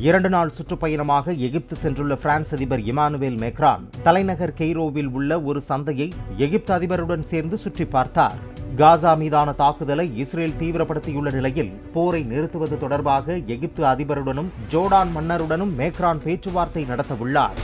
2 நாள் சுற்றுப்பயணமாக எகிப்து சென்றுள்ள பிரான்ஸ் அதிபர் இமானுவேல் மேக்ரான் தலைநகர் கெய்ரோவில் உள்ள ஒரு சந்தையை எகிப்து அதிபருடன் சேர்ந்து சுற்றி பார்த்தார். காசா மீதான தாக்குதலை இஸ்ரேல் தீவிரப்படுத்தியுள்ள நிலையில் போரை நிறுத்துவது தொடர்பாக எகிப்து அதிபருடனும் ஜோர்டான் மன்னருடனும் மேக்ரான் பேச்சுவார்த்தை நடத்தவுள்ளார்.